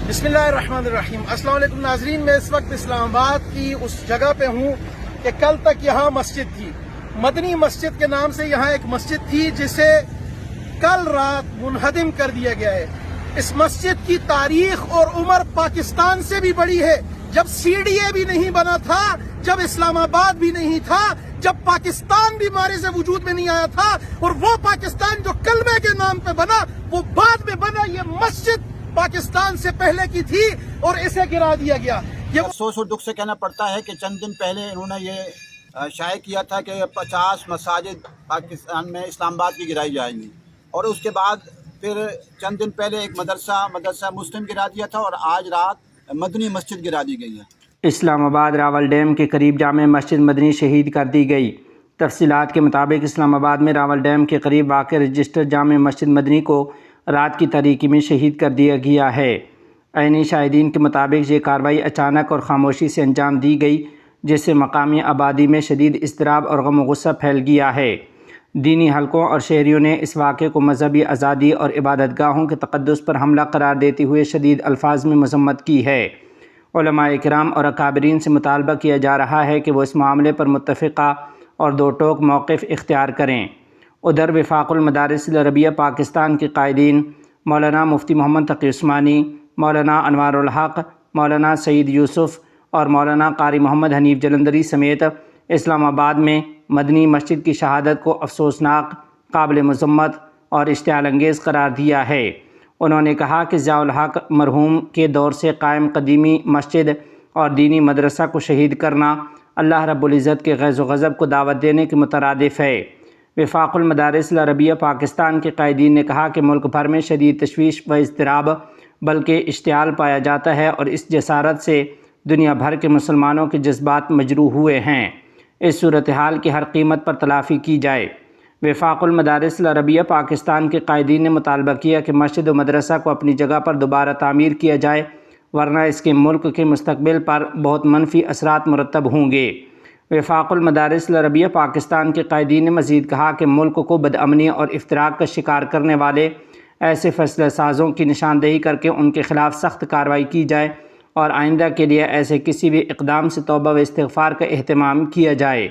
بسم اللہ الرحمن الرحیم۔ السلام علیکم ناظرین، میں اس وقت اسلام آباد کی اس جگہ پہ ہوں کہ کل تک یہاں مسجد تھی، مدنی مسجد کے نام سے یہاں ایک مسجد تھی جسے کل رات منہدم کر دیا گیا ہے۔ اس مسجد کی تاریخ اور عمر پاکستان سے بھی بڑی ہے۔ جب سی ڈی اے بھی نہیں بنا تھا، جب اسلام آباد بھی نہیں تھا، جب پاکستان بھی مارے سے وجود میں نہیں آیا تھا، اور وہ پاکستان جو کلمے کے نام پہ بنا وہ بعد میں بنا، یہ مسجد پاکستان سے پہلے کی تھی اور اسے گرا دیا گیا۔ یہ افسوس اور دکھ سے کہنا پڑتا ہے کہ چند دن پہلے انہوں نے یہ شائع کیا تھا کہ 50 مساجد پاکستان میں اسلام آباد کی گرائی جائیں گی، اور اس کے بعد پھر چند دن پہلے ایک مدرسہ مسلم گرا دیا تھا، اور آج رات مدنی مسجد گرا دی گئی ہے۔ اسلام آباد راول ڈیم کے قریب جامع مسجد مدنی شہید کر دی گئی۔ تفصیلات کے مطابق اسلام آباد میں راول ڈیم کے قریب واقع رجسٹرڈ جامع مسجد مدنی کو رات کی تاریکی میں شہید کر دیا گیا ہے۔ عینی شاہدین کے مطابق یہ کارروائی اچانک اور خاموشی سے انجام دی گئی، جس سے مقامی آبادی میں شدید اضطراب اور غم و غصہ پھیل گیا ہے۔ دینی حلقوں اور شہریوں نے اس واقعے کو مذہبی آزادی اور عبادت گاہوں کے تقدس پر حملہ قرار دیتے ہوئے شدید الفاظ میں مذمت کی ہے۔ علماء کرام اور اکابرین سے مطالبہ کیا جا رہا ہے کہ وہ اس معاملے پر متفقہ اور دو ٹوک موقف اختیار کریں۔ ادھر وفاق المدارس العربیہ پاکستان کے قائدین مولانا مفتی محمد تقی عثمانی، مولانا انوار الحق، مولانا سعید یوسف اور مولانا قاری محمد حنیف جلندری سمیت اسلام آباد میں مدنی مسجد کی شہادت کو افسوسناک، قابل مذمت اور اشتعال انگیز قرار دیا ہے۔ انہوں نے کہا کہ ضیاء الحق مرحوم کے دور سے قائم قدیمی مسجد اور دینی مدرسہ کو شہید کرنا اللہ رب العزت کے غیظ و غضب کو دعوت دینے کے مترادف ہے۔ وفاق المدارس العربیہ پاکستان کے قائدین نے کہا کہ ملک بھر میں شدید تشویش و اضطراب بلکہ اشتعال پایا جاتا ہے، اور اس جسارت سے دنیا بھر کے مسلمانوں کے جذبات مجروح ہوئے ہیں۔ اس صورتحال کی ہر قیمت پر تلافی کی جائے۔ وفاق المدارس العربیہ پاکستان کے قائدین نے مطالبہ کیا کہ مسجد و مدرسہ کو اپنی جگہ پر دوبارہ تعمیر کیا جائے، ورنہ اس کے ملک کے مستقبل پر بہت منفی اثرات مرتب ہوں گے۔ وفاق المدارس العربیہ پاکستان کے قائدین نے مزید کہا کہ ملک کو بدامنی اور افتراق کا شکار کرنے والے ایسے فیصلہ سازوں کی نشاندہی کر کے ان کے خلاف سخت کارروائی کی جائے، اور آئندہ کے لیے ایسے کسی بھی اقدام سے توبہ و استغفار کا اہتمام کیا جائے۔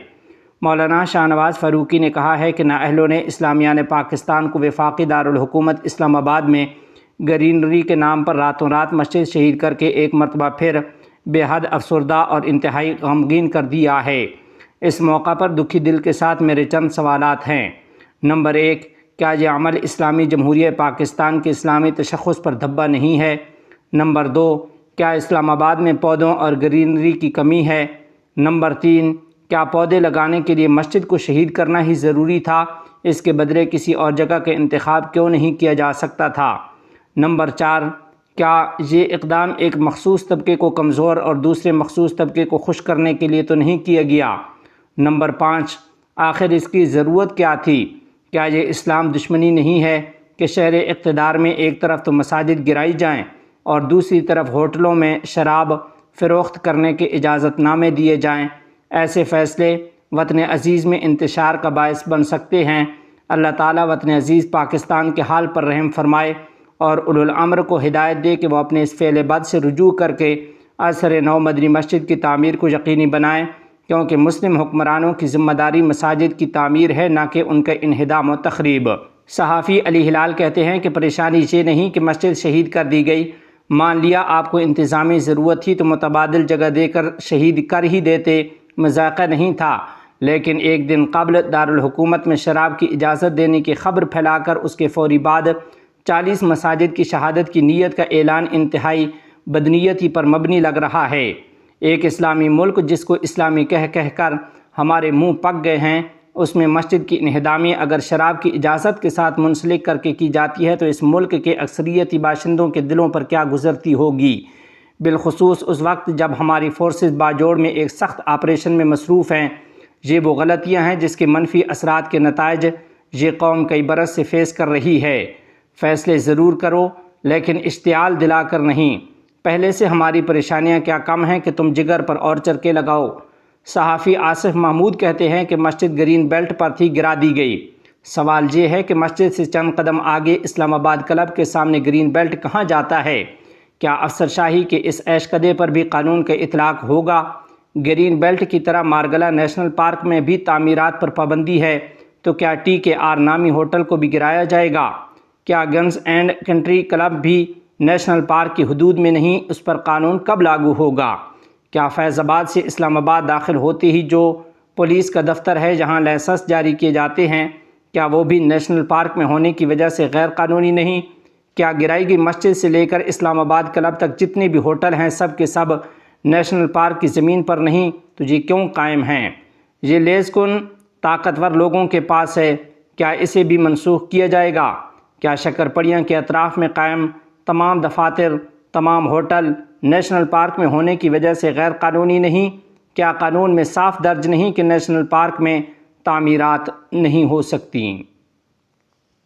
مولانا شاہ نواز فاروقی نے کہا ہے کہ نااہلوں نے اسلامیان پاکستان کو وفاقی دارالحکومت اسلام آباد میں گرینری کے نام پر راتوں رات مسجد شہید کر کے ایک مرتبہ پھر بے حد افسردہ اور انتہائی غمگین کر دیا ہے۔ اس موقع پر دکھی دل کے ساتھ میرے چند سوالات ہیں۔ نمبر 1، کیا یہ عمل اسلامی جمہوریہ پاکستان کے اسلامی تشخص پر دھبا نہیں ہے؟ نمبر 2، کیا اسلام آباد میں پودوں اور گرینری کی کمی ہے؟ نمبر 3، کیا پودے لگانے کے لیے مسجد کو شہید کرنا ہی ضروری تھا؟ اس کے بدلے کسی اور جگہ کا انتخاب کیوں نہیں کیا جا سکتا تھا؟ نمبر 4، کیا یہ اقدام ایک مخصوص طبقے کو کمزور اور دوسرے مخصوص طبقے کو خوش کرنے کے لیے تو نہیں کیا گیا؟ نمبر 5، آخر اس کی ضرورت کیا تھی؟ کیا یہ اسلام دشمنی نہیں ہے کہ شہر اقتدار میں ایک طرف تو مساجد گرائی جائیں اور دوسری طرف ہوٹلوں میں شراب فروخت کرنے کے اجازت نامے دیے جائیں؟ ایسے فیصلے وطن عزیز میں انتشار کا باعث بن سکتے ہیں۔ اللہ تعالیٰ وطن عزیز پاکستان کے حال پر رحم فرمائے، اور اولو الامر کو ہدایت دے کہ وہ اپنے اس فعل بد سے رجوع کر کے عصر نو مدنی مسجد کی تعمیر کو یقینی بنائیں، کیونکہ مسلم حکمرانوں کی ذمہ داری مساجد کی تعمیر ہے، نہ کہ ان کا انہدام و تخریب۔ صحافی علی ہلال کہتے ہیں کہ پریشانی یہ نہیں کہ مسجد شہید کر دی گئی، مان لیا آپ کو انتظامی ضرورت تھی تو متبادل جگہ دے کر شہید کر ہی دیتے، مذاق نہیں تھا، لیکن ایک دن قبل دارالحکومت میں شراب کی اجازت دینے کی خبر پھیلا کر اس کے فوری بعد 40 مساجد کی شہادت کی نیت کا اعلان انتہائی بدنیتی پر مبنی لگ رہا ہے۔ ایک اسلامی ملک جس کو اسلامی کہہ کر ہمارے منہ پک گئے ہیں، اس میں مسجد کی انہدامی اگر شراب کی اجازت کے ساتھ منسلک کر کے کی جاتی ہے تو اس ملک کے اکثریتی باشندوں کے دلوں پر کیا گزرتی ہوگی، بالخصوص اس وقت جب ہماری فورسز باجوڑ میں ایک سخت آپریشن میں مصروف ہیں۔ یہ وہ غلطیاں ہیں جس کے منفی اثرات کے نتائج یہ قوم کئی برس سے فیس کر رہی ہے۔ فیصلے ضرور کرو لیکن اشتعال دلا کر نہیں۔ پہلے سے ہماری پریشانیاں کیا کم ہیں کہ تم جگر پر اور چرکے لگاؤ۔ صحافی آصف محمود کہتے ہیں کہ مسجد گرین بیلٹ پر تھی، گرا دی گئی۔ سوال یہ ہے کہ مسجد سے چند قدم آگے اسلام آباد کلب کے سامنے گرین بیلٹ کہاں جاتا ہے؟ کیا افسر شاہی کے اس عیش کدے پر بھی قانون کا اطلاق ہوگا؟ گرین بیلٹ کی طرح مارگلا نیشنل پارک میں بھی تعمیرات پر پابندی ہے، تو کیا TKR نامی ہوٹل کو بھی گرایا جائے گا؟ کیا گنز اینڈ کنٹری کلب بھی نیشنل پارک کی حدود میں نہیں؟ اس پر قانون کب لاگو ہوگا؟ کیا فیض آباد سے اسلام آباد داخل ہوتے ہی جو پولیس کا دفتر ہے جہاں لائسنس جاری کیے جاتے ہیں، کیا وہ بھی نیشنل پارک میں ہونے کی وجہ سے غیر قانونی نہیں؟ کیا گرائی گئی مسجد سے لے کر اسلام آباد کلب تک جتنے بھی ہوٹل ہیں سب کے سب نیشنل پارک کی زمین پر نہیں؟ تو یہ کیوں قائم ہیں؟ یہ لیز کن طاقتور لوگوں کے پاس ہے، کیا اسے بھی منسوخ کیا جائے گا؟ کیا شکرپڑیاں کے اطراف میں قائم تمام دفاتر، تمام ہوٹل نیشنل پارک میں ہونے کی وجہ سے غیر قانونی نہیں؟ کیا قانون میں صاف درج نہیں کہ نیشنل پارک میں تعمیرات نہیں ہو سکتی؟